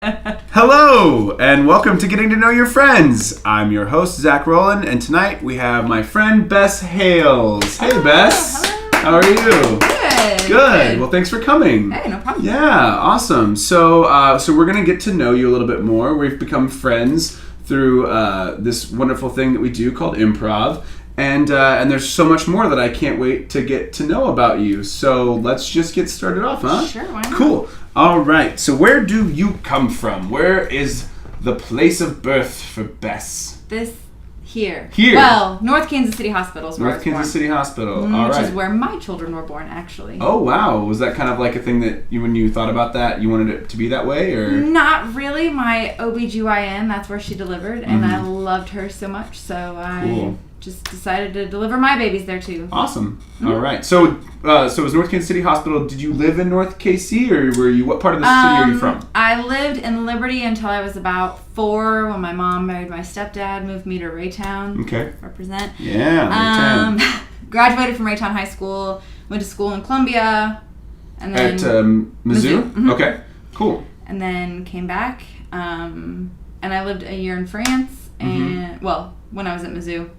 Hello, and welcome to Getting to Know Your Friends. I'm your host, Zach Rowland, and tonight we have my friend Bess Hayles. Hey, Bess. Hello. How are you? Good. Well, thanks for coming. Hey, no problem. Yeah, awesome. So we're gonna get to know you a little bit more. We've become friends through this wonderful thing that we do called improv. And there's so much more that I can't wait to get to know about you. So let's just get started off, huh? Sure, why not? Cool. All right. So where do you come from? Where is the place of birth for Bess? Here. Well, North Kansas City Hospital is where I was born. North Kansas City Hospital. All right. Which is where my children were born, actually. Oh, wow. Was that kind of like a thing that when you thought about that, you wanted it to be that way, or? Not really. My OBGYN, that's where she delivered, and I loved her so much, so I just decided to deliver my babies there, too. Awesome. Mm-hmm. All right. So it was North Kansas City Hospital. Did you live in North KC, or were you, what part of the city are you from? I lived in Liberty until I was about 4 when my mom married my stepdad, moved me to Raytown. Okay. Represent. Yeah, Raytown. Graduated from Raytown High School, went to school in Columbia, and then... At Mizzou? Mm-hmm. Okay, cool. And then came back, and I lived a year in France, and when I was at Mizzou.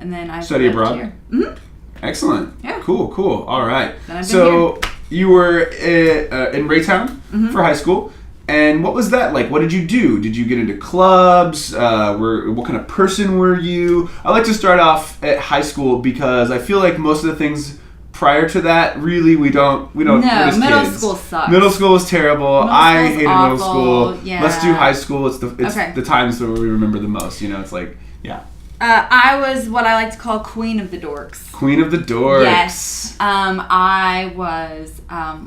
And then I study abroad? Here. Mm-hmm. Excellent. Yeah. Cool. All right. So you were in Raytown for high school, and what was that like? What did you do? Did you get into clubs? What kind of person were you? I like to start off at high school because I feel like most of the things prior to that, really, we don't. No, middle kids. school sucks. Middle school was terrible. I hated awful. middle school. Yeah. Let's do high school. It's the times where we remember the most. You know, it's like, yeah. I was what I like to call Queen of the Dorks. Queen of the Dorks. Yes. I was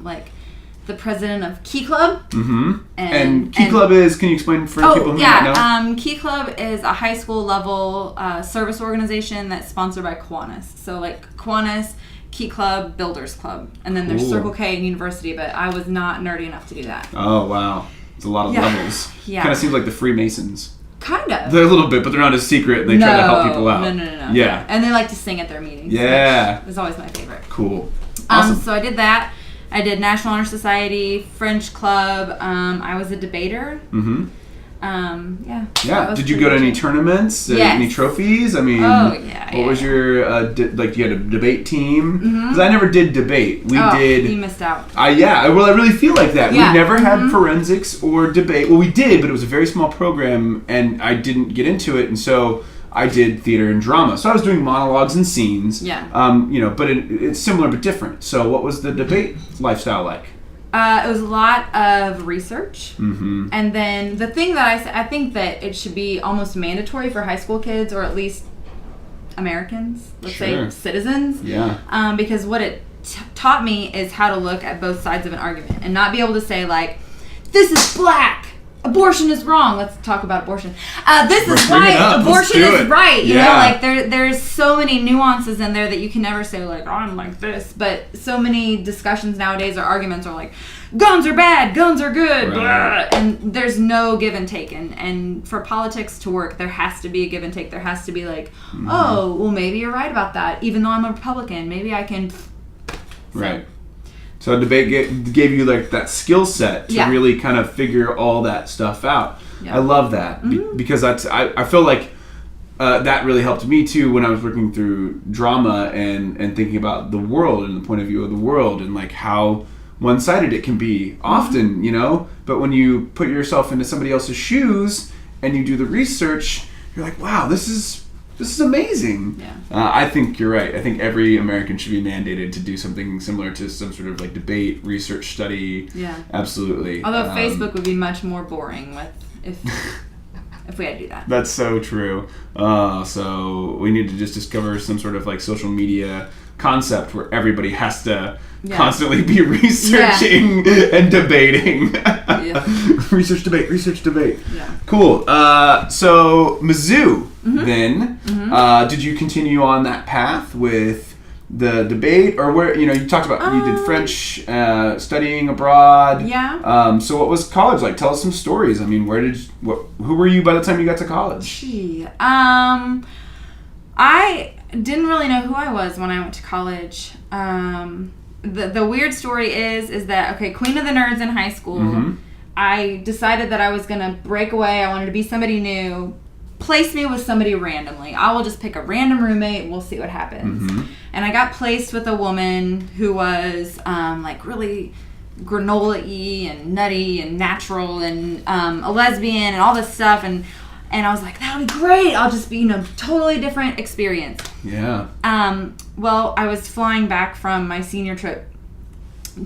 like the president of Key Club. Mm-hmm. And Key Club is, can you explain for people who might know? Key Club is a high school level service organization that's sponsored by Kiwanis. So like Kiwanis, Key Club, Builders Club. And then there's Circle K and University, but I was not nerdy enough to do that. Oh, wow. It's a lot of levels. Yeah. Kind of seems like the Freemasons. Kind of. They're a little bit, but they're not as secret. They try to help people out. No. Yeah. And they like to sing at their meetings. Yeah. Which is always my favorite. Cool. Awesome. So I did that. I did National Honor Society, French Club. I was a debater. Mm-hmm. Yeah. Did you go to any tournaments? Yes. Any trophies? I mean, what was your, like, you had a debate team? Because I never did debate. We did. You missed out. I really feel like that. Yeah. We never had forensics or debate. Well, we did, but it was a very small program, and I didn't get into it, and so I did theater and drama. So I was doing monologues and scenes. Yeah. But it's similar but different. So what was the debate lifestyle like? It was a lot of research, and then the thing that I think that it should be almost mandatory for high school kids, or at least Americans, let's say citizens. Yeah. Because what it taught me is how to look at both sides of an argument and not be able to say like, "This is black. Abortion is wrong." Let's talk about abortion. This is white. Abortion is right. You know, like there's so many nuances in there that you can never say like, "Oh, I'm like this." But so many discussions nowadays or arguments are like, guns are bad, guns are good, blah, and there's no give and take. And for politics to work, there has to be a give and take. There has to be like, oh, well, maybe you're right about that. Even though I'm a Republican, maybe I can. Right. So debate gave you like that skill set to really kind of figure all that stuff out. Yeah. I love that because I feel like that really helped me too when I was working through drama and thinking about the world and the point of view of the world and like how one-sided it can be often, you know. But when you put yourself into somebody else's shoes and you do the research, you're like, wow, this is amazing. Yeah. I think you're right. I think every American should be mandated to do something similar to some sort of like debate, research study. Yeah. Absolutely. Although Facebook would be much more boring if we had to do that. That's so true. So we need to just discover some sort of like social media concept where everybody has to constantly be researching and debating. Research, debate. Yeah. Cool. So Mizzou, then, did you continue on that path with the debate, or where, you know, you talked about you did French, studying abroad. Yeah. So what was college like? Tell us some stories. I mean, who were you by the time you got to college? I didn't really know who I was when I went to college. The weird story is that, okay, Queen of the Nerds in high school, I decided that I was going to break away. I wanted to be somebody new. Place me with somebody randomly. I will just pick a random roommate. We'll see what happens. Mm-hmm. And I got placed with a woman who was like really granola-y and nutty and natural and a lesbian and all this stuff. And I was like, that'll be great. I'll just be, totally different experience. Yeah. Well, I was flying back from my senior trip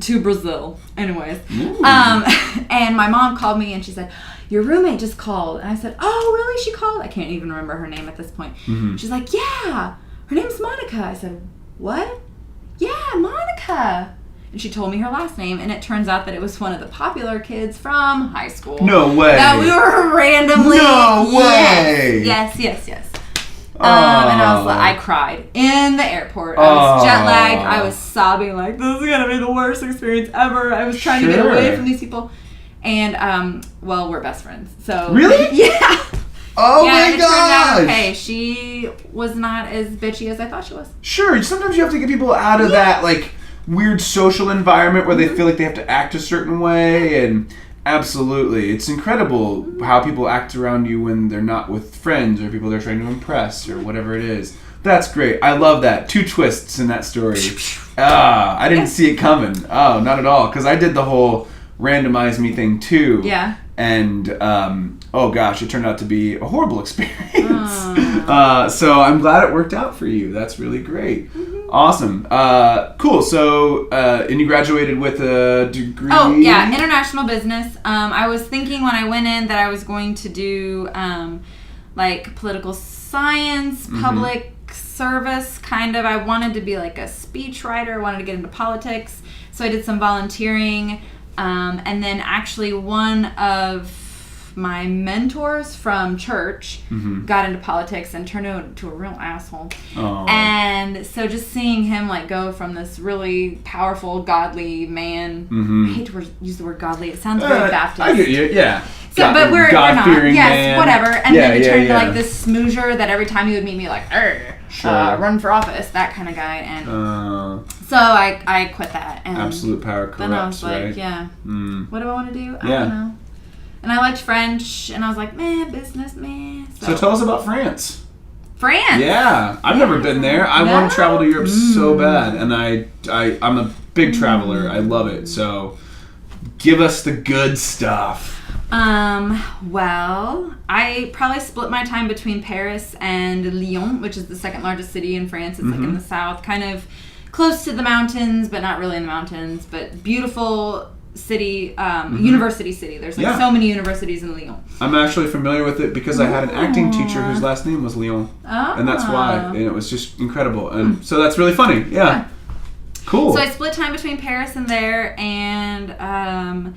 to Brazil, anyways. And my mom called me and she said, your roommate just called. And I said, oh, really? She called? I can't even remember her name at this point. Mm-hmm. She's like, yeah, her name's Monica. I said, what? Yeah, Monica. And she told me her last name, and it turns out that it was one of the popular kids from high school. No way. That we were randomly. No way. Yes. And I cried in the airport. I was jet lagged. I was sobbing like, this is gonna be the worst experience ever. I was trying to get away from these people. And we're best friends. So really? Yeah. Oh my gosh! It turned out okay. She was not as bitchy as I thought she was. Sure. Sometimes you have to get people out of that like weird social environment where they feel like they have to act a certain way, and absolutely, it's incredible how people act around you when they're not with friends or people they're trying to impress or whatever it is. That's great. I love that. 2 twists in that story. I didn't see it coming. Oh, not at all. Because I did the whole randomize me thing too. Yeah. And oh gosh, it turned out to be a horrible experience. So I'm glad it worked out for you. That's really great. Mm-hmm. Awesome. Cool. So and you graduated with a degree? Oh yeah, international business. I was thinking when I went in that I was going to do like political science, public service kind of. I wanted to be like a speech writer. I wanted to get into politics. So I did some volunteering. And then actually one of my mentors from church got into politics and turned into a real asshole. Aww. And so just seeing him like go from this really powerful, godly man. I hate to use the word godly. It sounds very Baptist. I get you, yeah. So, but we're not. Yes, man. Whatever. And then he turned into like this smoozer that every time he would meet me like, run for office, that kind of guy. And so I quit that. And absolute power corrupts, then I was like, right? What do I want to do? I don't know. And I liked French, and I was like, business, man. So tell us about France. France? Yeah. I've never been there. I want to travel to Europe so bad, and I'm a big traveler. I love it. So give us the good stuff. Well, I probably split my time between Paris and Lyon, which is the second largest city in France. It's like in the south, kind of close to the mountains, but not really in the mountains, but beautiful city, university city. There's like so many universities in Lyon. I'm actually familiar with it because I had an acting teacher whose last name was Lyon. And that's why. And it was just incredible. And so that's really funny. Yeah. Cool. So I split time between Paris and there, and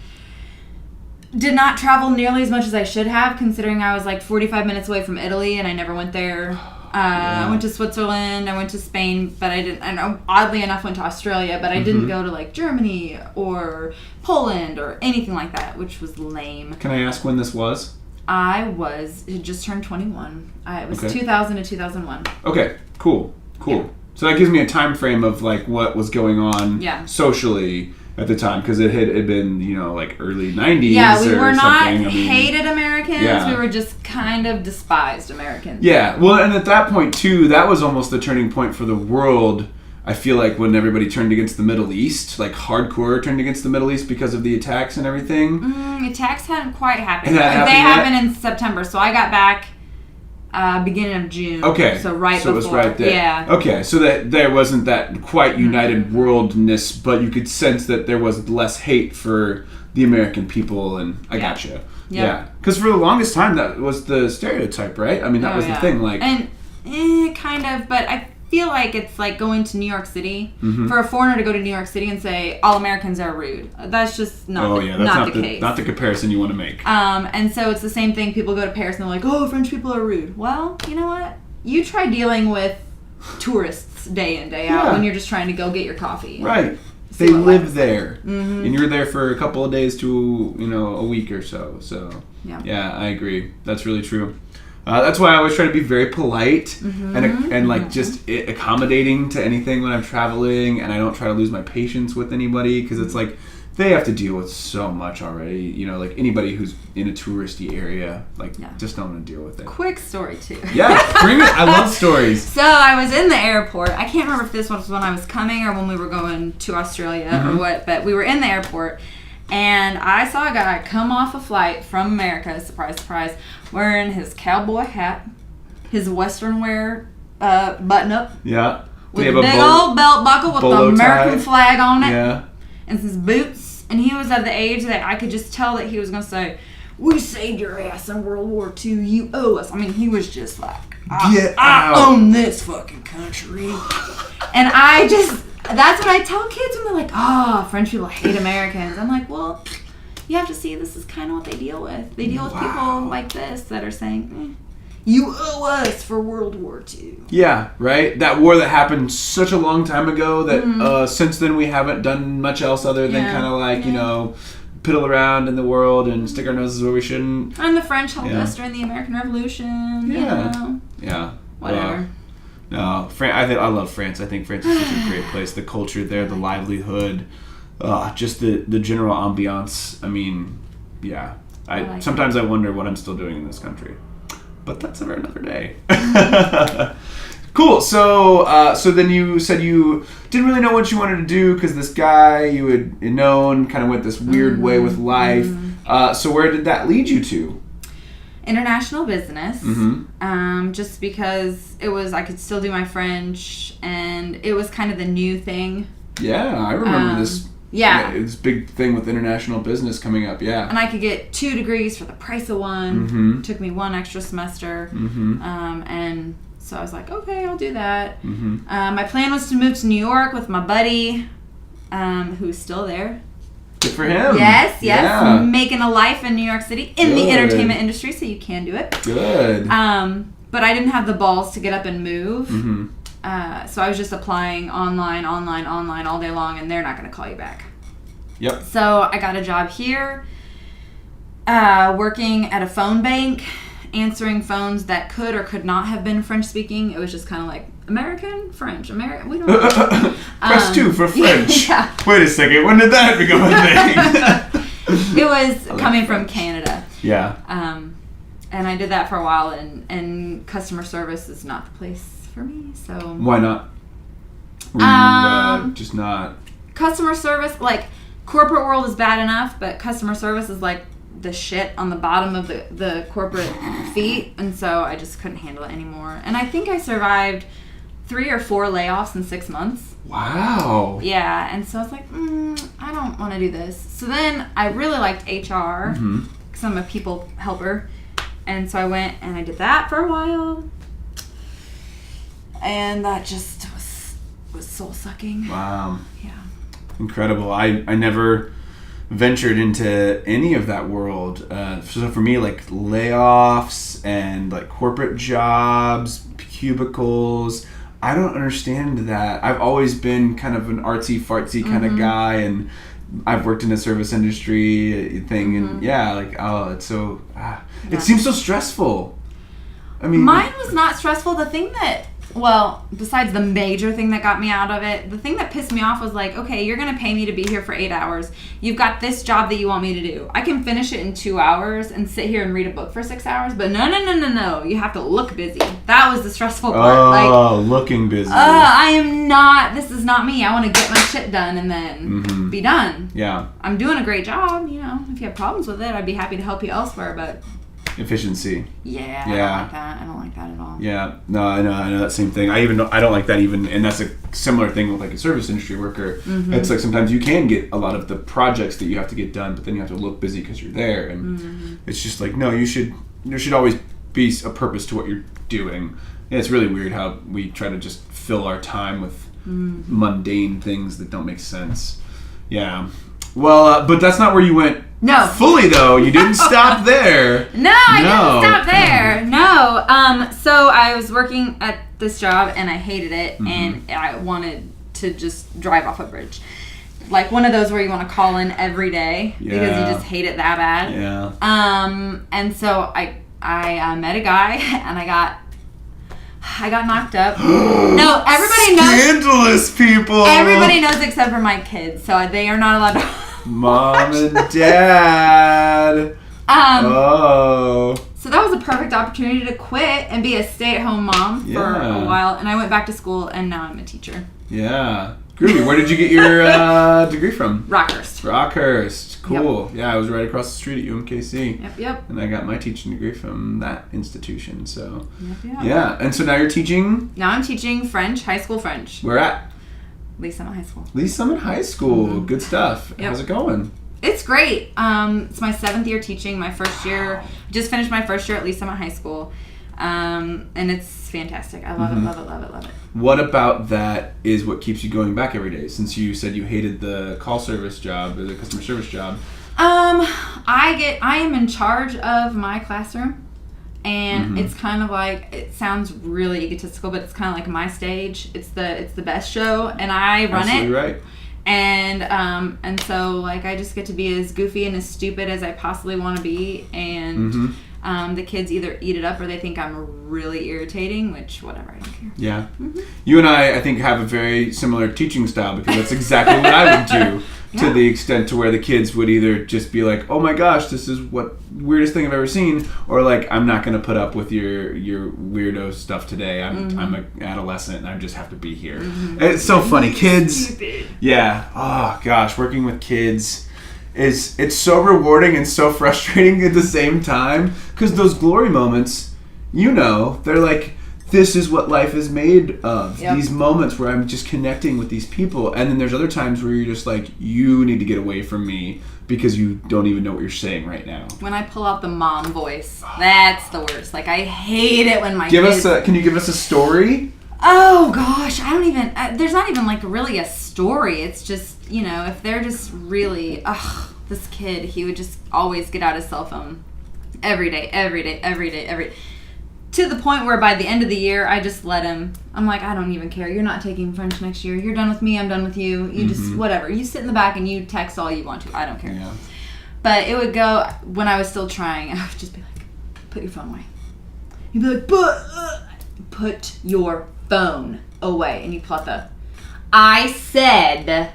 did not travel nearly as much as I should have, considering I was like 45 minutes away from Italy and I never went there. I went to Switzerland, I went to Spain, but I didn't, and oddly enough went to Australia, but I didn't go to like Germany or Poland or anything like that, which was lame. Can I ask when this was? It just turned 21. It was 2000 to 2001. Okay, cool. Yeah. So that gives me a time frame of like what was going on socially at the time, because it had been, like early 90s. Yeah, we were not hated Americans. Yeah. We were just kind of despised Americans. Yeah, well, and at that point, too, that was almost the turning point for the world. I feel like when everybody turned against the Middle East, like hardcore turned against the Middle East because of the attacks and everything. Attacks hadn't quite happened. They happened in September, so I got back beginning of June. Okay. So before. It was right there. Yeah. Okay, so that there wasn't that quite united worldness, but you could sense that there was less hate for the American people, and I gotcha. Yeah. Because for the longest time, that was the stereotype, right? I mean, that was the thing. Like, and kind of, but I feel like it's like going to New York City. For a foreigner to go to New York City and say all Americans are rude. That's just not the case. Not the comparison you want to make. And so it's the same thing. People go to Paris and they're like, oh, French people are rude. Well, you know what? You try dealing with tourists day in, day out when you're just trying to go get your coffee. Right. They live there. And you're there for a couple of days to, a week or so. So, yeah, I agree. That's really true. That's why I always try to be very polite and like just accommodating to anything when I'm traveling, and I don't try to lose my patience with anybody, because it's like they have to deal with so much already. You know, like anybody who's in a touristy area, like just don't want to deal with it. Quick story too. Yeah, bring it. I love stories. So I was in the airport. I can't remember if this was when I was coming or when we were going to Australia or what, but we were in the airport and I saw a guy come off a flight from America, surprise, surprise, wearing his cowboy hat, his Western wear button up. Yeah. With a big old belt buckle with the American flag on it. Yeah. And his boots. And he was of the age that I could just tell that he was going to say, "We saved your ass in World War II. You owe us." I mean, he was just like, I own this fucking country. And that's what I tell kids when they're like, "Oh, French people hate Americans." I'm like, well, you have to see this is kind of what they deal with. They deal with people like this that are saying, "You owe us for World War II." Yeah, right? That war that happened such a long time ago that since then we haven't done much else other than kind of like, you know, piddle around in the world and stick our noses where we shouldn't. And the French helped us during the American Revolution. Yeah. You know? Yeah. Whatever. No, I love France. I think France is such a great place. The culture there, the livelihood, just the general ambiance. I mean, yeah. Sometimes I wonder what I'm still doing in this country. But that's for another day. Cool. So then you said you didn't really know what you wanted to do because this guy you had known kind of went this weird way with life. So where did that lead you to? International business. Just because I could still do my French, and it was kind of the new thing. Yeah, I remember this. Yeah, it's a big thing with international business coming up, And I could get 2 degrees for the price of one. Took me 1 extra semester. And so I was like, okay, I'll do that. My plan was to move to New York with my buddy, who's still there. Good for him. Yes. Yeah. Making a life in New York City in the entertainment industry, so you can do it. Good. But I didn't have the balls to get up and move. So I was just applying online all day long, and they're not going to call you back. Yep. So I got a job here, working at a phone bank, answering phones that could or could not have been French speaking. It was just kind of like American, French, American. We don't know. Press 2 for French. Yeah. Wait a second. When did that become a thing? It was coming from Canada. Yeah. And I did that for a while, and customer service is not the place for me. So why not? Were you, just not customer service? Like corporate world is bad enough, but customer service is like the shit on the bottom of the corporate feet, and so I just couldn't handle it anymore. And I think I survived 3 or 4 layoffs in 6 months. Wow. Yeah, and so I was like, I don't want to do this. So then I really liked HR because I'm a people helper, and so I went and I did that for a while. And that just was soul sucking. Wow. Yeah. Incredible. I never ventured into any of that world. So for me, like layoffs and like corporate jobs, cubicles, I don't understand that. I've always been kind of an artsy fartsy kind of guy, and I've worked in the service industry thing, and it's so it seems so stressful. I mean, mine was not stressful. The thing that, well, besides the major thing that got me out of it, the thing that pissed me off was like, okay, you're going to pay me to be here for 8 hours. You've got this job that you want me to do. I can finish it in 2 hours and sit here and read a book for 6 hours, but no. You have to look busy. That was the stressful part. Oh, looking busy. This is not me. I want to get my shit done and then be done. Yeah. I'm doing a great job, you know. If you have problems with it, I'd be happy to help you elsewhere, but efficiency. Yeah. I don't like that. I don't like that at all. Yeah. No, I know that same thing. I don't like that even, and that's a similar thing with like a service industry worker. It's like sometimes you can get a lot of the projects that you have to get done, but then you have to look busy because you're there, and it's just like, no, there should always be a purpose to what you're doing. And it's really weird how we try to just fill our time with mundane things that don't make sense. Yeah. Well, but that's not where you went. No. Fully though, you didn't stop there. No, I didn't stop there. No. So I was working at this job and I hated it, and I wanted to just drive off a bridge. Like one of those where you want to call in every day because you just hate it that bad. Yeah. And so I met a guy and I got knocked up. Everybody knows. Scandalous people. Everybody knows except for my kids, so they are not allowed to Mom and Dad. So that was a perfect opportunity to quit and be a stay-at-home mom for a while. And I went back to school, and now I'm a teacher. Yeah. Groovy. Where did you get your degree from? Rockhurst. Cool. Yep. Yeah, I was right across the street at UMKC. Yep. And I got my teaching degree from that institution. So, yeah. And so now you're teaching? Now I'm teaching French, high school French. Where at? Lee Summit High School. Lee Summit High School. Mm-hmm. Good stuff. Yep. How's it going? It's great. It's my 7th year teaching. My first year, just finished my first year at Lee Summit High School. And it's fantastic. I love it, love it, love it, love it. What about that is what keeps you going back every day? Since you said you hated the call service job or the customer service job. I am in charge of my classroom. And it's kind of like, it sounds really egotistical, but it's kind of like my stage. It's the best show, and I run Absolutely it. Right. And so like I just get to be as goofy and as stupid as I possibly want to be, and the kids either eat it up or they think I'm really irritating, which whatever, I don't care. Yeah. You and I think have a very similar teaching style, because that's exactly what I would do. To the extent to where the kids would either just be like, oh my gosh, this is what weirdest thing I've ever seen, or like, I'm not going to put up with your weirdo stuff today. I'm an adolescent and I just have to be here. It's so funny. Kids. Stupid. Yeah. Oh gosh, working with kids it's so rewarding and so frustrating at the same time, because those glory moments, they're like, this is what life is made of. Yep. These moments where I'm just connecting with these people. And then there's other times where you're just like, you need to get away from me because you don't even know what you're saying right now. When I pull out the mom voice, that's the worst. Like, I hate it when my kids... Can you give us a story? Oh, gosh. I don't even... there's not even, like, really a story. It's just, if they're just really... this kid, he would just always get out his cell phone. Every day. To the point where by the end of the year, I just let him. I'm like, I don't even care. You're not taking French next year. You're done with me. I'm done with you. You just, whatever. You sit in the back and you text all you want to. I don't care. Yeah. But it would go, when I was still trying, I would just be like, put your phone away. You'd be like, put your phone away. And you pull out I said...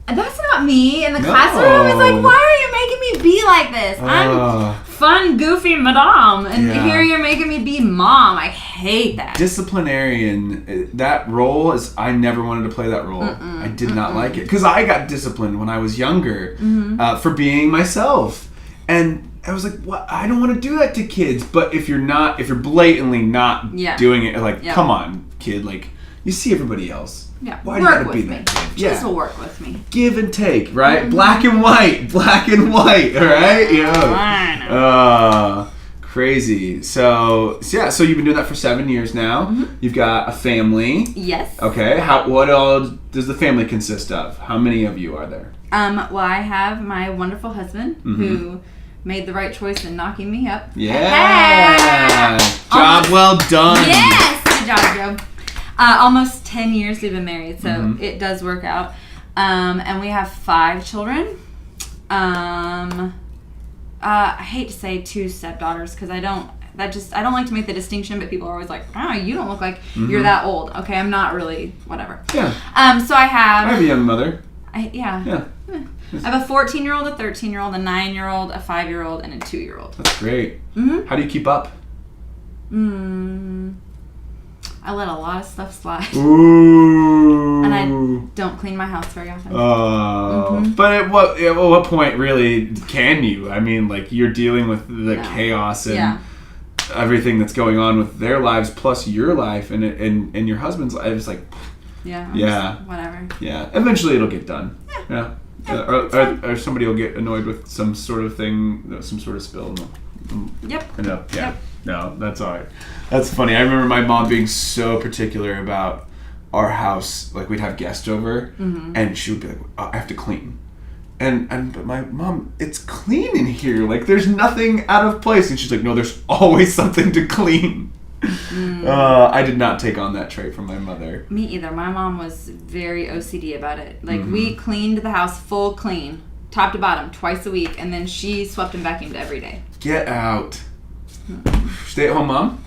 And that's not me in the classroom. It's like, why are you making me be like this? I'm fun, goofy madame. And here you're making me be mom. I hate that. Disciplinarian, that role is, I never wanted to play that role. I did not like it. Because I got disciplined when I was younger for being myself. And I was like, what? I don't want to do that to kids. But if you're blatantly not doing it, like, come on, kid. Like, you see everybody else. Yeah, why do you gotta be that kid? Just work with me. Give and take, right? Black and white, all right? Crazy. So you've been doing that for 7 years now. You've got a family. Yes. Okay. What all does the family consist of? How many of you are there? Well, I have my wonderful husband who made the right choice in knocking me up. Yeah. Job well done. Yes. Good job, Joe. Almost 10 years we've been married, so it does work out. And we have 5 children. I hate to say 2 stepdaughters because I don't like to make the distinction, but people are always like, oh, you don't look like you're that old. Okay, I'm not really, whatever. Yeah. So I have a young mother. I have a 14-year-old, a 13-year-old, a 9-year-old, a 5-year-old, and a 2-year-old. That's great. How do you keep up? I let a lot of stuff slide. Ooh. And I don't clean my house very often. But at what point really can you? I mean, like, you're dealing with the chaos and everything that's going on with their lives plus your life and your husband's life. It's like, whatever. Yeah. Eventually it'll get done. Yeah. Or somebody will get annoyed with some sort of thing, some sort of spill. No, that's all right. That's funny. I remember my mom being so particular about our house. Like, we'd have guests over, and she would be like, I have to clean. But my mom, it's clean in here. Like, there's nothing out of place. And she's like, no, there's always something to clean. I did not take on that trait from my mother. Me either. My mom was very OCD about it. Like, we cleaned the house full clean, top to bottom, twice a week, and then she swept and vacuumed every day. Get out. Stay-at-home mom?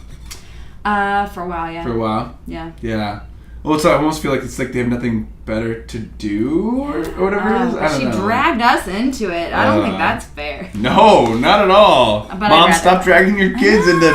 For a while, yeah. For a while? Yeah. Yeah. Well, I almost feel like it's like they have nothing better to do or whatever it is. I don't know. She dragged us into it. I don't think that's fair. No, not at all. But Mom, stop dragging your kids into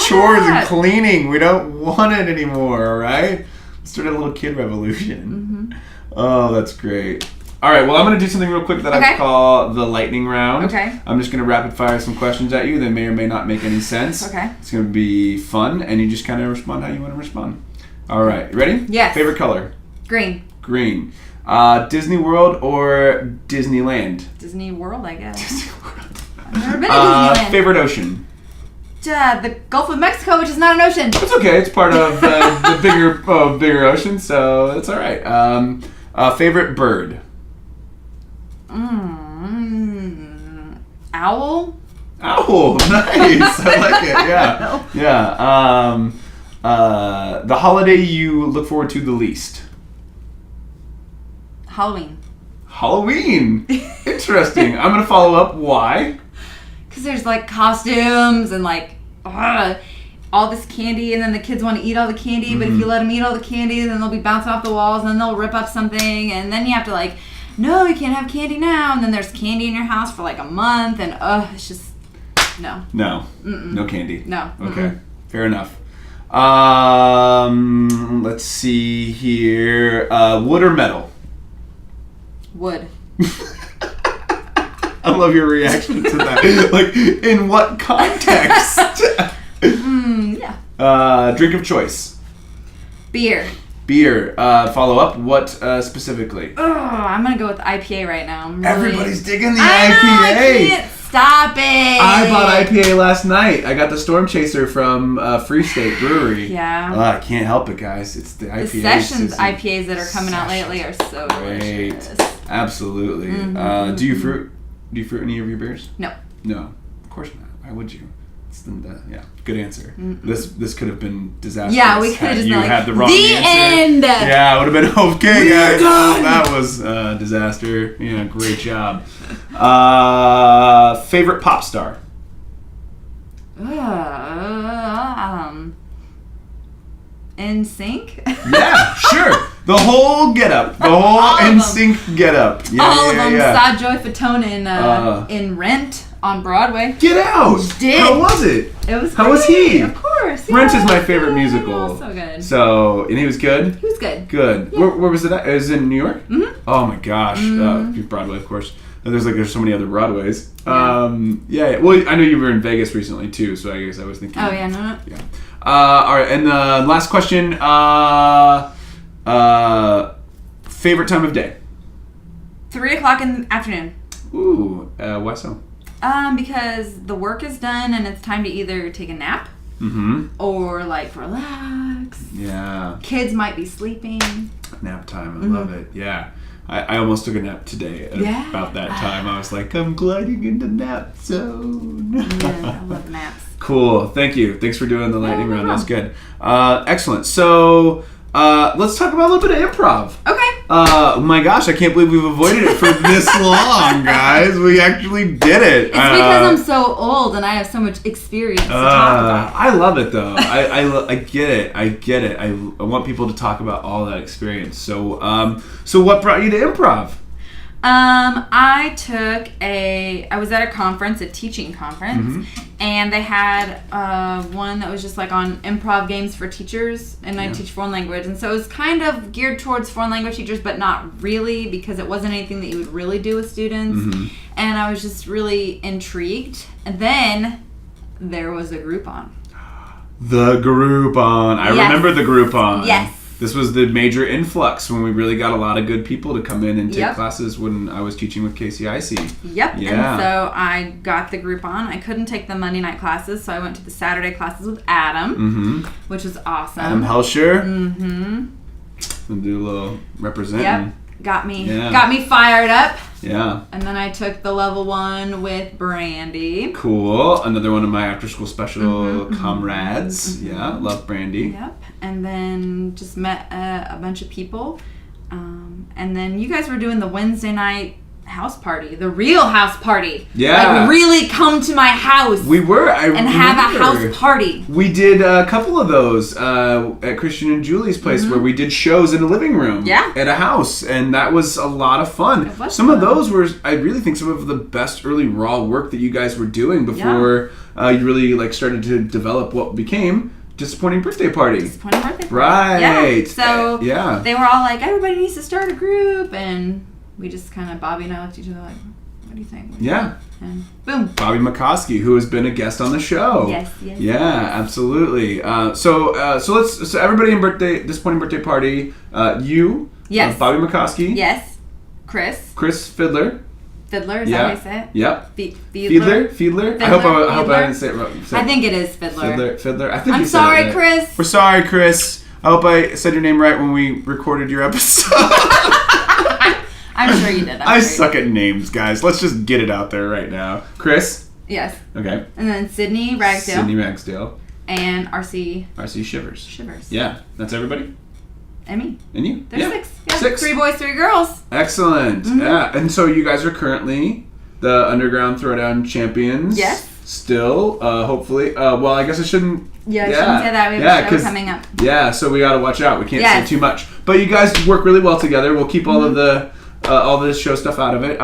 chores and cleaning. We don't want it anymore, all right? Let's start a little kid revolution. Oh, that's great. All right, well, I'm going to do something real quick that I call the lightning round. Okay. I'm just going to rapid fire some questions at you that may or may not make any sense. Okay. It's going to be fun, and you just kind of respond how you want to respond. All right, you ready? Yes. Favorite color? Green. Green. Disney World or Disneyland? Disney World, I guess. Disney World. I've never been to Disneyland. Favorite ocean? The Gulf of Mexico, which is not an ocean. It's okay. It's part of the bigger ocean, so it's all right. Favorite bird? Owl. Owl. Nice. I like it. Yeah. Yeah. The holiday you look forward to the least? Halloween. Halloween. Interesting. I'm gonna follow up. Why? Because there's like costumes and like all this candy, and then the kids want to eat all the candy. But if you let them eat all the candy, then they'll be bouncing off the walls, and then they'll rip up something, and then you have to like, no, you can't have candy now. And then there's candy in your house for like a month, and it's just no. No. No candy. No. Okay. Fair enough. Let's see here. Wood or metal? Wood. I love your reaction to that. Like, in what context? Yeah. Drink of choice? Beer. Beer. Follow up. What specifically? I'm gonna go with IPA right now. Everybody's digging the IPA. I can't stop it. I bought IPA last night. I got the Storm Chaser from Free State Brewery. Yeah. I can't help it, guys. It's the IPA. The Sessions IPAs that are coming out lately are so delicious. Absolutely. Do you fruit any of your beers? No. No. Of course not. Why would you? Good answer. This could have been disastrous. Yeah, we could have just you been had the like, wrong the answer. end. Yeah, it would have been okay, guys. That was a disaster. Yeah, great job. Favorite pop star? NSYNC? Yeah, sure. The whole getup. The whole NSYNC getup. Yeah, all of them. Saw Joy Fatone in Rent on Broadway. Get out! Did. How was it? It was How great. was he? Of course. Rent is my favorite musical. So good. So, and he was good? He was good. Good. Yeah. Where was it at? It was in New York? Mm-hmm. Oh my gosh. Broadway, of course. And there's so many other Broadways. Yeah. Well, I know you were in Vegas recently too, so I guess I was thinking. Oh yeah, no. Yeah. All right, and the last question. Favorite time of day? 3:00 in the afternoon. Ooh. Why so? Because the work is done and it's time to either take a nap or like relax. Yeah. Kids might be sleeping. Nap time. I love it. Yeah. I almost took a nap today at about that time. I was like, I'm gliding into nap zone. Yeah, I love naps. Cool. Thank you. Thanks for doing the lightning round. That's good. Excellent. So let's talk about a little bit of improv. Okay. My gosh, I can't believe we've avoided it for this long, guys. We actually did it. It's because I'm so old and I have so much experience to talk about. I love it though. I get it. I get it. I want people to talk about all that experience. So what brought you to improv? I was at a conference, a teaching conference, and they had one that was just like on improv games for teachers, and I teach foreign language, and so it was kind of geared towards foreign language teachers, but not really, because it wasn't anything that you would really do with students, and I was just really intrigued, and then there was a Groupon. The Groupon. I remember the Groupon. Yes. This was the major influx when we really got a lot of good people to come in and take classes when I was teaching with KCIC. Yep. Yeah. And so I got the Groupon. I couldn't take the Monday night classes, so I went to the Saturday classes with Adam, which was awesome. Adam Helscher. We'll do a little representing. Yep. Got me fired up. Yeah. And then I took the level 1 with Brandy. Cool. Another one of my after school special comrades. Yeah, love Brandy. Yep. And then just met a bunch of people. And then you guys were doing the Wednesday night house party, the real house party. Yeah. Like, really come to my house. We were. Have a house party. We did a couple of those at Christian and Julie's place where we did shows in a living room. Yeah. At a house. And that was a lot of fun. It was some fun. of those were, I really think, some of the best early raw work that you guys were doing before you really like started to develop what became Disappointing Birthday Party. Disappointing Birthday Party. Right. Yeah. So they were all like, everybody needs to start a group, and we just kind of, Bobby and I looked at each other like, what do you think? Yeah. And boom. Bobby McCoskey, who has been a guest on the show. Yes. Yeah, absolutely. So everybody in Disappointing Birthday Party, you. Yes. Bobby McCoskey. Yes. Chris Fiddler. Fiddler, is that how you say it? Yep. Fiedler? I hope I didn't say it wrong. I think it is Fiddler. Fiddler. I think I'm you said sorry, it right. Chris. We're sorry, Chris. I hope I said your name right when we recorded your episode. I'm sure you did. I suck at names, guys. Let's just get it out there right now. Chris? Yes. Okay. And then Sydney Ragsdale. And RC Shivers. Yeah. That's everybody? And me. And you? There's 6. Yeah. 6. 3 boys, 3 girls. Excellent. Yeah. And so you guys are currently the Underground Throwdown champions. Yes. Still, hopefully. Well, I guess I shouldn't. Yeah, I shouldn't say that. We have a show coming up. Yeah, so we gotta watch out. We can't say too much. But you guys work really well together. We'll keep all of the show stuff out of it.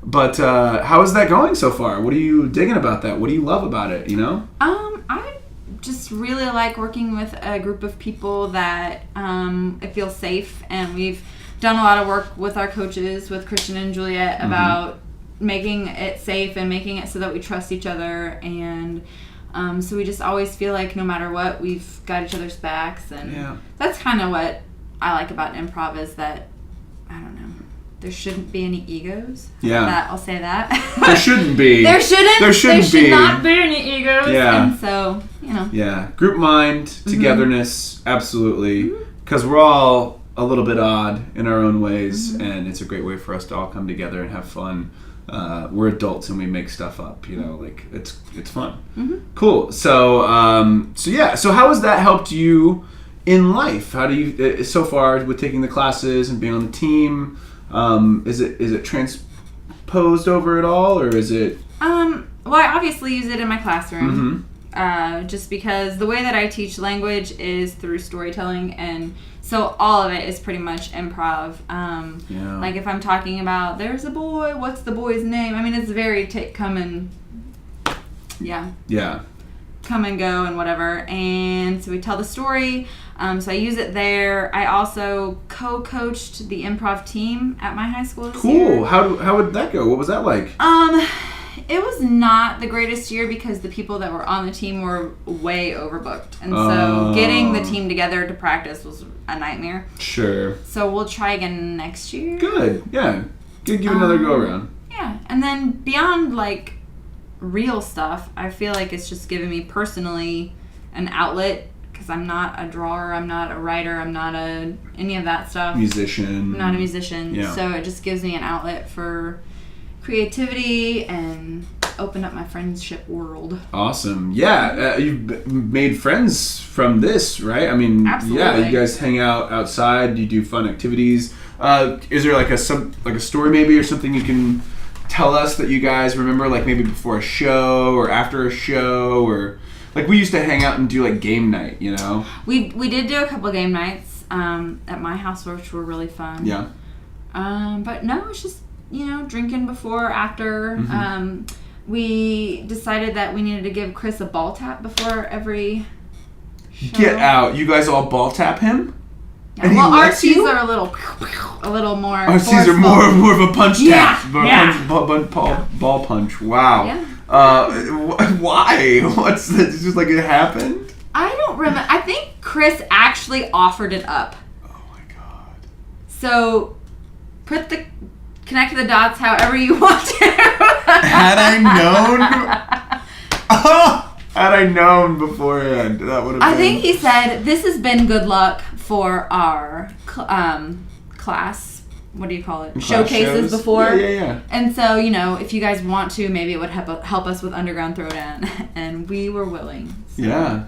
But how is that going so far? What are you digging about that? What do you love about it? You know? I just really like working with a group of people that it feels safe, and we've done a lot of work with our coaches, with Christian and Juliet, about making it safe and making it so that we trust each other, and so we just always feel like no matter what, we've got each other's backs, and that's kind of what I like about improv, is that, I don't know, there shouldn't be any egos. I'll say that. There shouldn't be. There should be. not be any egos. Yeah. And so, you know. Yeah. Group mind, togetherness, absolutely. Because we're all a little bit odd in our own ways, and it's a great way for us to all come together and have fun. We're adults and we make stuff up, you know, like it's fun. Cool. So how has that helped you in life? How do you, so far with taking the classes and being on the team, is it transposed over at all, or is it? Well, I obviously use it in my classroom, just because the way that I teach language is through storytelling, and so all of it is pretty much improv. Like if I'm talking about, there's a boy, what's the boy's name? I mean, it's very come and go and whatever. And so we tell the story. So I use it there. I also co-coached the improv team at my high school this year. Cool. How would that go? What was that like? It was not the greatest year because the people that were on the team were way overbooked. And so getting the team together to practice was a nightmare. Sure. So we'll try again next year. Good. Yeah. Give another go around. Yeah. And then beyond like real stuff, I feel like it's just given me personally an outlet, because I'm not a drawer, I'm not a writer, I'm not any of that stuff. Musician. I'm not a musician. Yeah. So it just gives me an outlet for creativity and open up my friendship world. Awesome. Yeah, you've made friends from this, right? I mean, absolutely. Yeah, you guys hang out outside, you do fun activities. Is there like a story maybe or something you can tell us that you guys remember, like maybe before a show or after a show, or like we used to hang out and do like game night, you know? We did do a couple of game nights at my house, which were really fun. Yeah. But no, it's just, you know, drinking before, after. We decided that we needed to give Chris a ball tap before every show. Get out. You guys all ball tap him? Yeah, well, RCs are a little more RCs are more of a punch tap. Yeah. Ball punch. Wow. Yeah. Why? What's that? It's just like it happened? I don't remember. I think Chris actually offered it up. Oh my god. So, connect the dots however you want to. Had I known beforehand, that would have been... I think he said, this has been good luck for our class, what do you call it? Showcases before. Yeah. And so, you know, if you guys want to, maybe it would help us with Underground Throwdown. And we were willing. So. Yeah.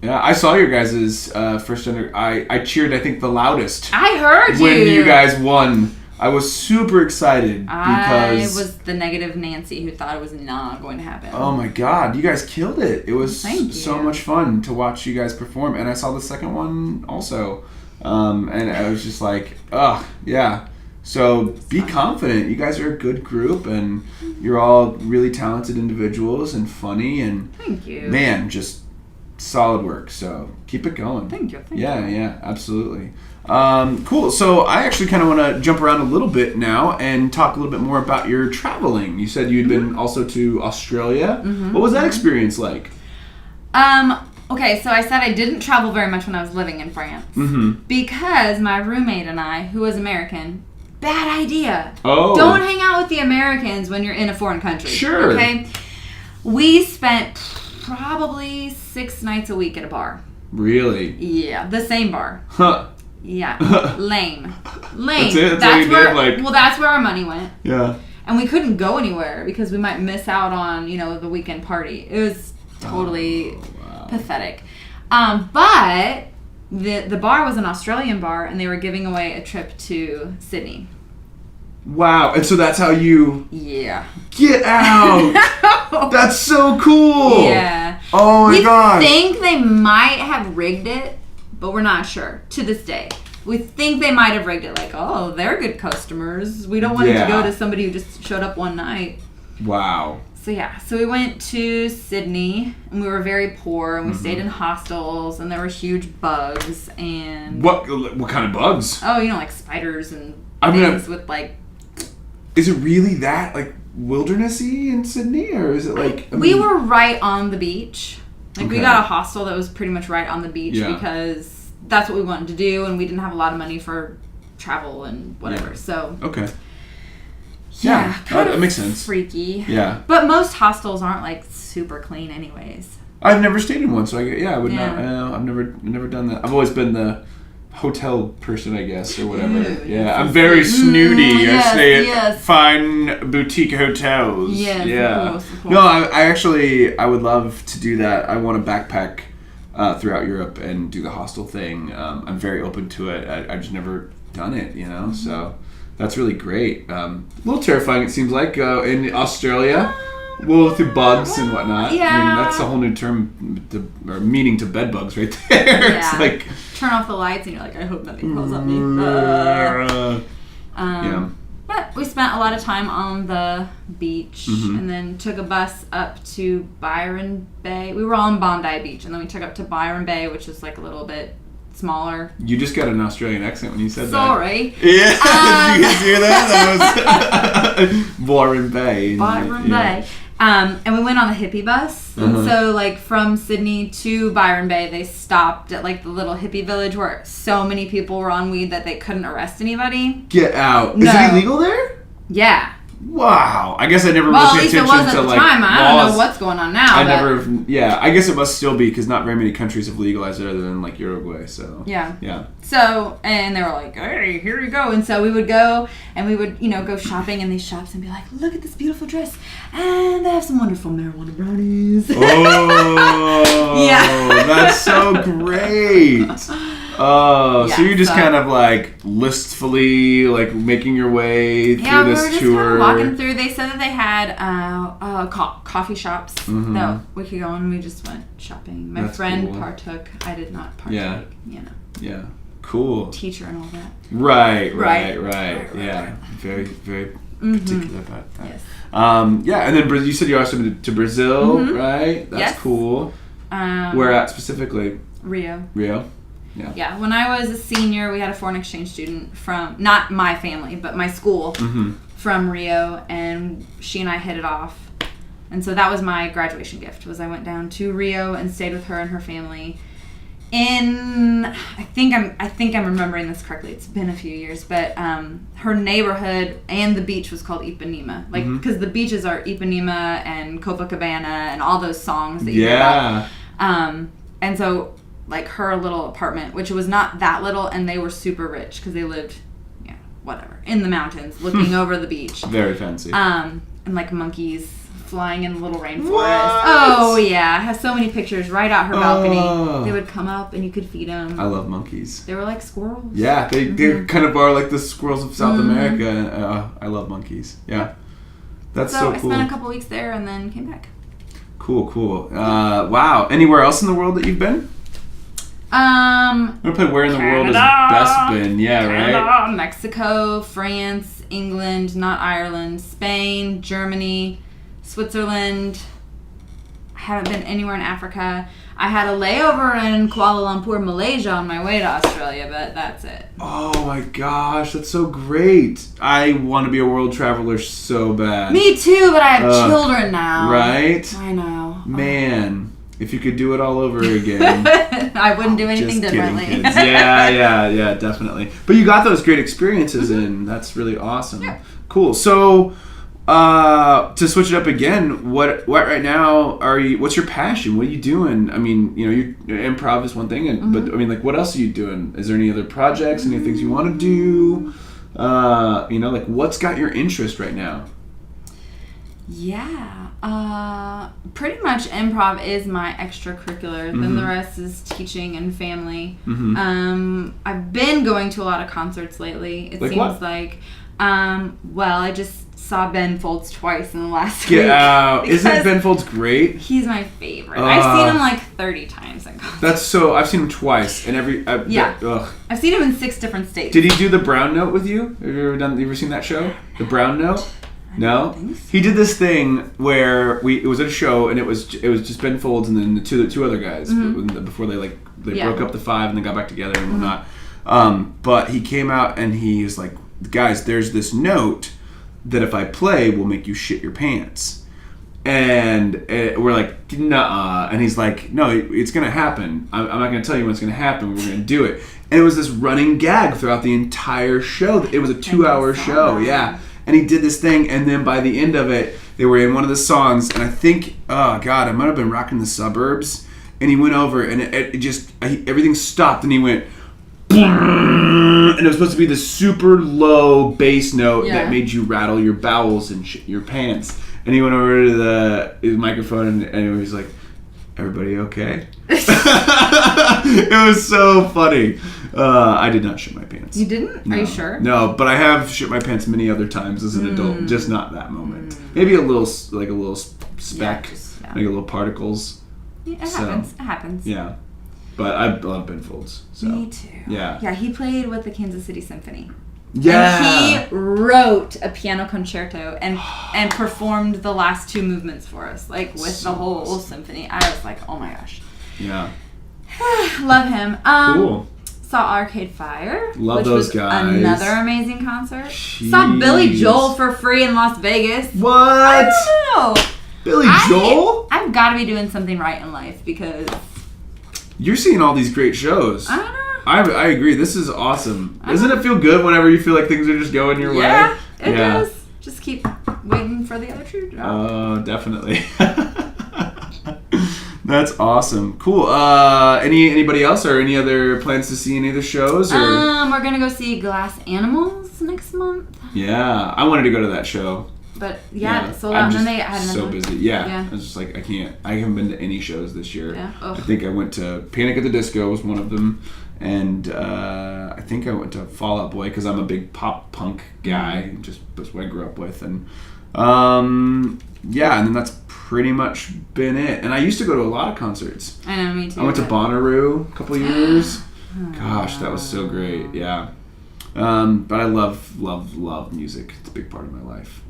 Yeah, I saw your guys' first I cheered, I think, the loudest. I heard you. When you guys won I was super excited because... I was the negative Nancy who thought it was not going to happen. Oh my God, you guys killed it. It was so much fun to watch you guys perform. And I saw the second one also. And I was just like, yeah. So be confident. You guys are a good group and you're all really talented individuals and funny. And thank you. Man, just solid work. So keep it going. Thank you. Yeah, absolutely. Cool. So I actually kind of want to jump around a little bit now and talk a little bit more about your traveling. You said you'd been also to Australia. Mm-hmm. What was that experience like? Okay, so I said I didn't travel very much when I was living in France. Mm-hmm. Because my roommate and I, who was American, bad idea. Oh. Don't hang out with the Americans when you're in a foreign country. Sure. Okay? We spent probably 6 nights a week at a bar. Really? Yeah, the same bar. Huh. Yeah. Lame. That's it? That's where, did? Like... Well, that's where our money went. Yeah. And we couldn't go anywhere because we might miss out on, the weekend party. It was totally pathetic. But the bar was an Australian bar, and they were giving away a trip to Sydney. Wow. And so that's how you... Yeah. Get out! That's so cool! Yeah. Oh my God. We think they might have rigged it, but we're not sure to this day. We think they might have rigged it like, oh, they're good customers. We don't want it to go to somebody who just showed up one night. Wow. So we went to Sydney, and we were very poor, and we stayed in hostels, and there were huge bugs, and... What kind of bugs? Oh, like spiders and things with, like... Is it really that, like, wildernessy in Sydney, or is it, like... We were right on the beach. Like, we got a hostel that was pretty much right on the beach because that's what we wanted to do, and we didn't have a lot of money for travel and whatever, so... Okay. Yeah, that makes sense. Freaky. Yeah. But most hostels aren't, like, super clean anyways. I've never stayed in one, so I would not... I've never done that. I've always been the hotel person, I guess, or whatever. I'm very snooty. I stay at fine boutique hotels. Of course. No, I would love to do that. I want to backpack throughout Europe and do the hostel thing. I'm very open to it. I've just never done it, so that's really great. A little terrifying, it seems like, in Australia. Well, through bugs and whatnot. Yeah. I mean, that's a whole new term or meaning to bed bugs right there. Yeah. It's like... Turn off the lights and you're like, I hope nothing crawls on me. But we spent a lot of time on the beach and then took a bus up to Byron Bay. We were on Bondi Beach, and then we took up to Byron Bay, which is like a little bit smaller. You just got an Australian accent when you said Sorry. that. Yeah. Did you guys hear that? That was Byron Bay. Byron Bay. And we went on the hippie bus. And so, like, from Sydney to Byron Bay, they stopped at, like, the little hippie village where so many people were on weed that they couldn't arrest anybody. Get out. No. Is it illegal there? Yeah. Wow. I guess I never really paid attention to, like, at the time. I don't know what's going on now. I guess it must still be, because not very many countries have legalized it other than, like, Uruguay, so. Yeah. So, and they were like, hey, here you go. And so we would go, and we would, go shopping in these shops and be like, look at this beautiful dress. And they have some wonderful marijuana brownies. Oh. Yeah. That's so great. Oh, so you're just kind of like listfully like making your way through this tour. Yeah, we were just kind of walking through. They said that they had coffee shops that we could go and we just went shopping. My friend partook. I did not partake. Yeah. Cool. Teacher and all that. Right. Yeah. Very, very particular about that. Yes. And then you said you also been to Brazil, right? That's cool. Where at specifically? Rio. Yeah, when I was a senior, we had a foreign exchange student from, not my family, but my school from Rio, and she and I hit it off. And so that was my graduation gift, was I went down to Rio and stayed with her and her family in, I think I'm remembering this correctly, it's been a few years, but her neighborhood and the beach was called Ipanema. Like, because the beaches are Ipanema and Copacabana and all those songs that you hear about. And so... like her little apartment, which was not that little, and they were super rich because they lived, in the mountains, looking over the beach. Very fancy. And like monkeys flying in the little rainforest. What? Oh, yeah. I have so many pictures right out her balcony. They would come up and you could feed them. I love monkeys. They were like squirrels. Yeah, they kind of are like the squirrels of South America. I love monkeys. Yeah. That's so cool. I spent a couple weeks there and then came back. Cool. Wow. Anywhere else in the world that you've been? I'm gonna put where in the world has Bess been? Yeah, Canada, right? Mexico, France, England, not Ireland, Spain, Germany, Switzerland. I haven't been anywhere in Africa. I had a layover in Kuala Lumpur, Malaysia on my way to Australia, but that's it. Oh my gosh, that's so great. I want to be a world traveler so bad. Me too, but I have children now. Right? I know. Man, if you could do it all over again. I wouldn't do anything differently. Kidding, kids. Yeah, definitely. But you got those great experiences and that's really awesome. Yeah. Cool. So, to switch it up again, what right now what's your passion? What are you doing? I mean, improv is one thing, but I mean, like, what else are you doing? Is there any other projects, any things you want to do? Like, what's got your interest right now? Yeah. Pretty much improv is my extracurricular. Then the rest is teaching and family. I've been going to a lot of concerts lately. It seems what? like, I just saw Ben Folds twice in the last week. Get out. Isn't Ben Folds great? He's my favorite. I've seen him like 30 times in concert. I've seen him twice and I've seen him in 6 different states. Did he do the Brown Note with you? Have you ever seen that show? The Brown Note? No, he did this thing where it was at a show and it was just Ben Folds and then the two other guys before they broke up the 5 and they got back together and whatnot. But he came out and he was like, guys, there's this note that if I play will make you shit your pants. And we're like, nuh-uh. And he's like, no, it's gonna happen. I'm not gonna tell you when it's gonna happen. We're gonna do it. And it was this running gag throughout the entire show. It was a 2-hour show. Yeah. And he did this thing, and then by the end of it, they were in one of the songs, and I think, I might have been Rockin' the Suburbs, and he went over, and everything stopped, and he went, and it was supposed to be this super low bass note that made you rattle your bowels and shit your pants. And he went over to his microphone, and he was like, everybody okay? It was so funny. I did not shit my pants. You didn't? No. Are you sure? No, but I have shit my pants many other times as an adult, just not that moment. Maybe a little speck, like a little particles. Yeah, it happens. Yeah. But I love Ben Folds. So. Me too. Yeah. Yeah, he played with the Kansas City Symphony. Yeah. And he wrote a piano concerto and performed the last 2 movements for us, like with the whole symphony. I was like, oh my gosh. Yeah. Love him. Cool. Saw Arcade Fire. Love those guys. Another amazing concert. Jeez. Saw Billy Joel for free in Las Vegas. What? I don't know. Billy Joel? I've got to be doing something right in life because... You're seeing all these great shows. I don't know. I agree. This is awesome. Doesn't it feel good whenever you feel like things are just going your way? Yeah, it does. Just keep waiting for the other shoe to drop. Oh, definitely. That's awesome. Cool. Anybody else or any other plans to see any of the shows? Or? We're gonna go see Glass Animals next month. Yeah, I wanted to go to that show. But it sold out, and then they had so busy. Yeah, I was just like, I can't. I haven't been to any shows this year. Yeah. I think I went to Panic at the Disco was one of them, and I think I went to Fall Out Boy because I'm a big pop punk guy. Just that's what I grew up with, and and then that's pretty much been it. And I used to go to a lot of concerts. I know, me too. I went to Bonnaroo a couple of years. Gosh, that was so great. Yeah. But I love music. It's a big part of my life.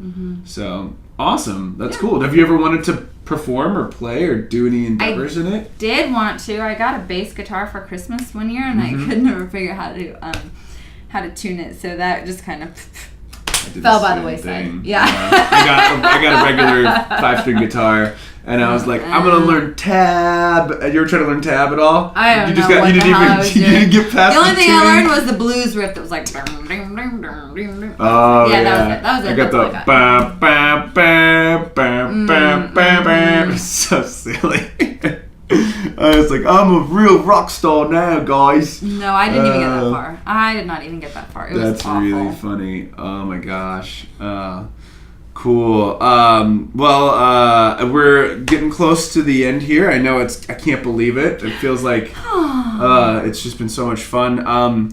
So awesome. That's cool. Have you ever wanted to perform or play or do any endeavors in it? Did want to. I got a bass guitar for Christmas one year, and I could never figure out how to tune it. So that just kind of fell by the wayside. Yeah. I got a regular 5-string guitar. And I was like, I'm gonna learn tab. You ever try to learn tab at all? I don't know. You didn't get past the only thing I learned was the blues riff that was like. Oh yeah, that was it. I got the ba ba ba ba ba ba. So silly. I was like, I'm a real rock star now, guys. No, I didn't even get that far. I did not even get that far. It was awful. That's really funny. Oh my gosh. Cool. We're getting close to the end here. I know I can't believe it. It feels like it's just been so much fun. I'm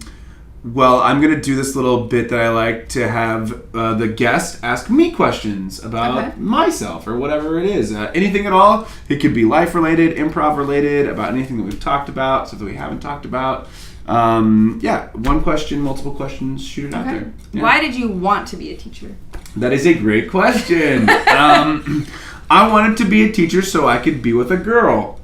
going to do this little bit that I like to have the guest ask me questions about myself or whatever it is. Anything at all. It could be life-related, improv-related, about anything that we've talked about, stuff that we haven't talked about. One question, multiple questions, shoot it out there. Yeah. Why did you want to be a teacher? That is a great question. I wanted to be a teacher so I could be with a girl.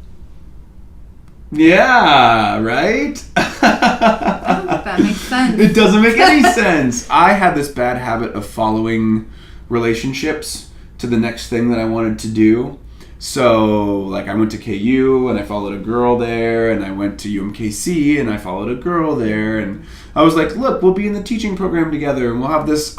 Yeah, right? I don't think that makes sense. It doesn't make any sense. I had this bad habit of following relationships to the next thing that I wanted to do. So, like, I went to KU and I followed a girl there, and I went to UMKC and I followed a girl there, and I was like, look, we'll be in the teaching program together and we'll have this.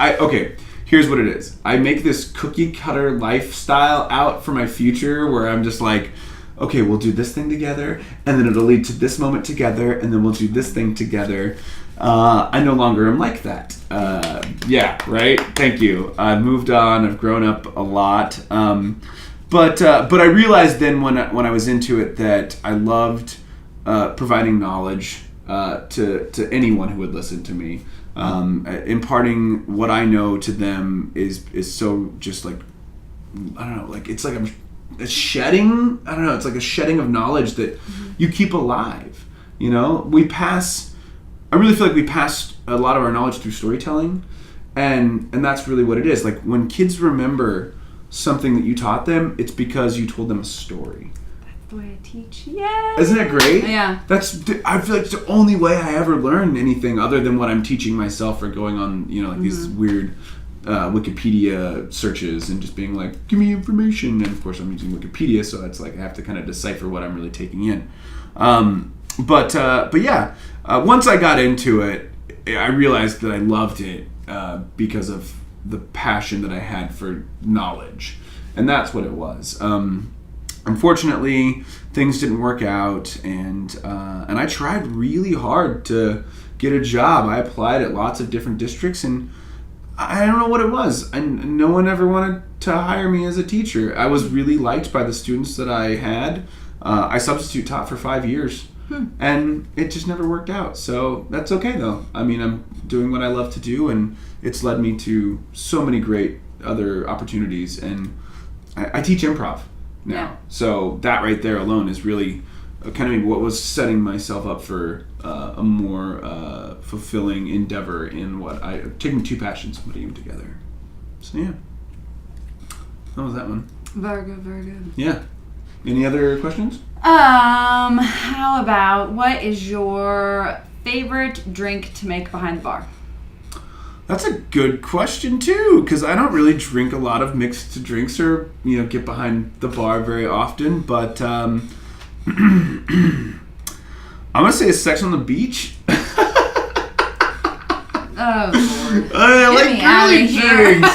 Here's what it is. I make this cookie cutter lifestyle out for my future where I'm just like, okay, we'll do this thing together, and then it'll lead to this moment together, and then we'll do this thing together. I no longer am like that. Right? Thank you. I've moved on. I've grown up a lot. But I realized then when I was into it that I loved providing knowledge to anyone who would listen to me. Imparting what I know to them is so just like, I don't know, like it's like a shedding. I don't know. It's like a shedding of knowledge that you keep alive. You know, I really feel like we pass a lot of our knowledge through storytelling, and that's really what it is. Like when kids remember something that you taught them, it's because you told them a story. That's the way I teach. Yeah. Isn't that great? Yeah. I feel like it's the only way I ever learn anything other than what I'm teaching myself or going on, these weird Wikipedia searches and just being like, give me information. And of course I'm using Wikipedia, so it's like I have to kind of decipher what I'm really taking in. Once I got into it, I realized that I loved it because of the passion that I had for knowledge, and that's what it was. Unfortunately, things didn't work out, and I tried really hard to get a job. I applied at lots of different districts, and I don't know what it was. And no one ever wanted to hire me as a teacher. I was really liked by the students that I had. I substitute taught for 5 years. And it just never worked out. So that's okay, though. I mean, I'm doing what I love to do, and it's led me to so many great other opportunities. And I teach improv now. Yeah. So that right there alone is really kind of what was setting myself up for a more fulfilling endeavor in what taking two passions and putting them together. So, yeah. How was that one? Very good, very good. Yeah. Any other questions? How about what is your favorite drink to make behind the bar? That's a good question too, because I don't really drink a lot of mixed drinks or get behind the bar very often. But I'm gonna say Sex on the Beach. Oh, Lord. I like girly drinks.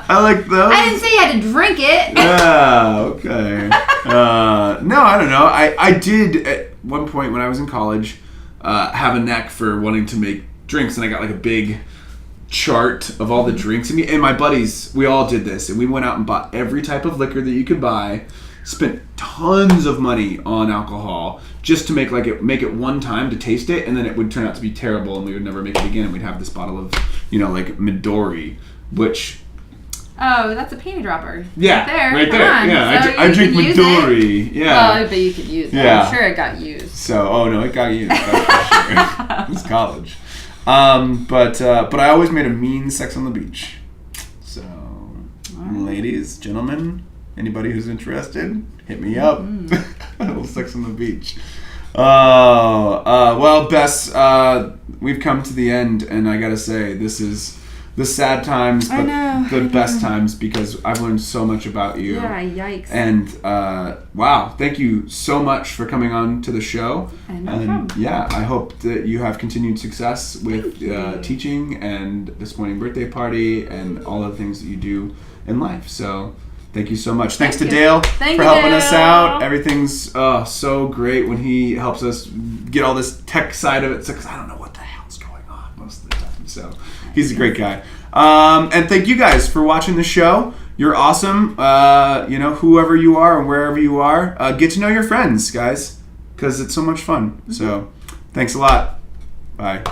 I like those. I didn't say you had to drink it. Yeah, okay. No, I don't know. I did at one point when I was in college have a knack for wanting to make drinks, and I got like a big chart of all the drinks. And my buddies, we all did this, and we went out and bought every type of liquor that you could buy, spent tons of money on alcohol just to make it one time to taste it, and then it would turn out to be terrible and we would never make it again, and we'd have this bottle of like Midori, which that's a panty dropper. Yeah, right there. Come on. Yeah, so I drink Midori. Yeah. Well, but you could use it. Yeah. I'm sure it got used. So, it got used. That's for sure. It's college. But I always made a mean Sex on the Beach. So, ladies, gentlemen, anybody who's interested, hit me up. A little Sex on the Beach. Well, Bess, we've come to the end, and I gotta say, this is the sad times, but the best times, because I've learned so much about you. Yeah, yikes. And wow, thank you so much for coming on to the show. No problem. Yeah, I hope that you have continued success with teaching and this morning birthday party and all the things that you do in life. So thank you so much. Thanks to Dale for helping us out. Everything's so great when he helps us get all this tech side of it, because I don't know what the hell's going on most of the time. So he's a great guy. And thank you guys for watching the show. You're awesome. Whoever you are and wherever you are, get to know your friends, guys, because it's so much fun. So thanks a lot. Bye.